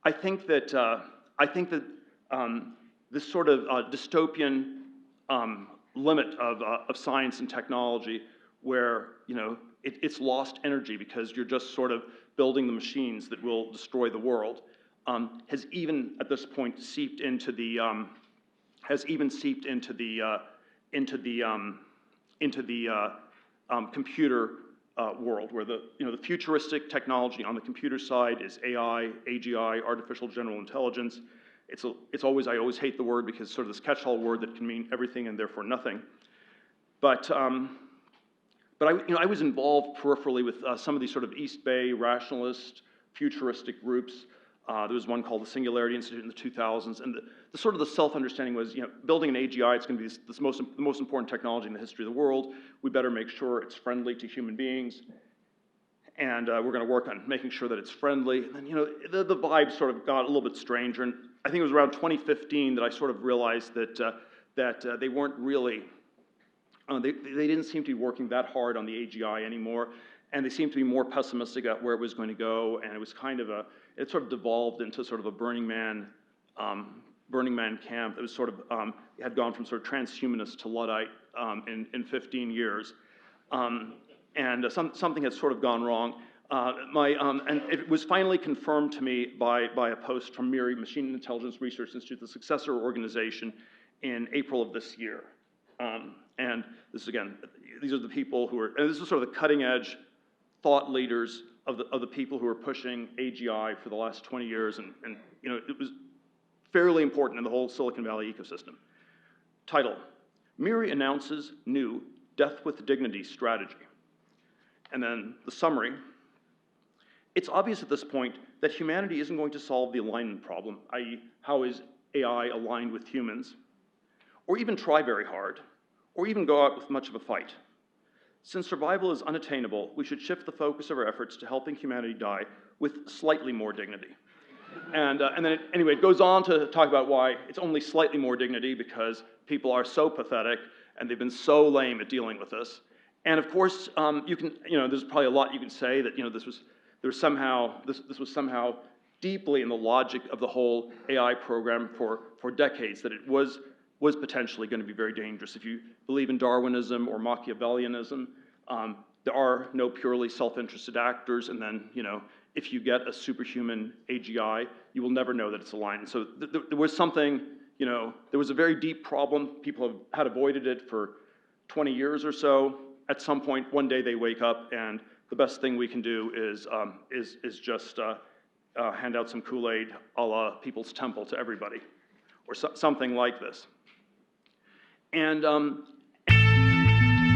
I think that this sort of dystopian limit of science and technology, where it's lost energy because you're just sort of building the machines that will destroy the world, has even at this point seeped into the computer world, where the futuristic technology on the computer side is AI, AGI, artificial general intelligence. I always hate the word because it's sort of this catch-all word that can mean everything and therefore nothing. But I was involved peripherally with some of these sort of East Bay rationalist, futuristic groups. There was one called the Singularity Institute in the 2000s, and the sort of the self-understanding was, building an AGI, it's going to be the most important technology in the history of the world. We better make sure it's friendly to human beings, and we're going to work on making sure that it's friendly. And then, the vibe sort of got a little bit stranger, and I think it was around 2015 that I sort of realized that they weren't really, they didn't seem to be working that hard on the AGI anymore, and they seemed to be more pessimistic about where it was going to go, and it was kind of it sort of devolved into sort of a Burning Man camp. It was sort of, it had gone from sort of transhumanist to Luddite in 15 years. Something had sort of gone wrong. And it was finally confirmed to me by a post from MIRI, Machine Intelligence Research Institute, the successor organization, in April of this year. And this, again, these are the people who are, and this is sort of the cutting edge thought leaders of the people who are pushing AGI for the last 20 years, and it was fairly important in the whole Silicon Valley ecosystem. Title: MIRI announces new Death with Dignity strategy. And then the summary: it's obvious at this point that humanity isn't going to solve the alignment problem, i.e., how is AI aligned with humans, or even try very hard, or even go out with much of a fight. Since survival is unattainable, we should shift the focus of our efforts to helping humanity die with slightly more dignity. And then, anyway, it goes on to talk about why it's only slightly more dignity, because people are so pathetic and they've been so lame at dealing with this. And of course, there's probably a lot you can say that this was somehow deeply in the logic of the whole AI program for decades, that it was potentially going to be very dangerous. If you believe in Darwinism or Machiavellianism, there are no purely self-interested actors, and then, if you get a superhuman AGI, you will never know that it's aligned. So there was something, there was a very deep problem. People had avoided it for 20 years or so. At some point, one day they wake up, and the best thing we can do is just hand out some Kool-Aid a la People's Temple to everybody, or something like this. And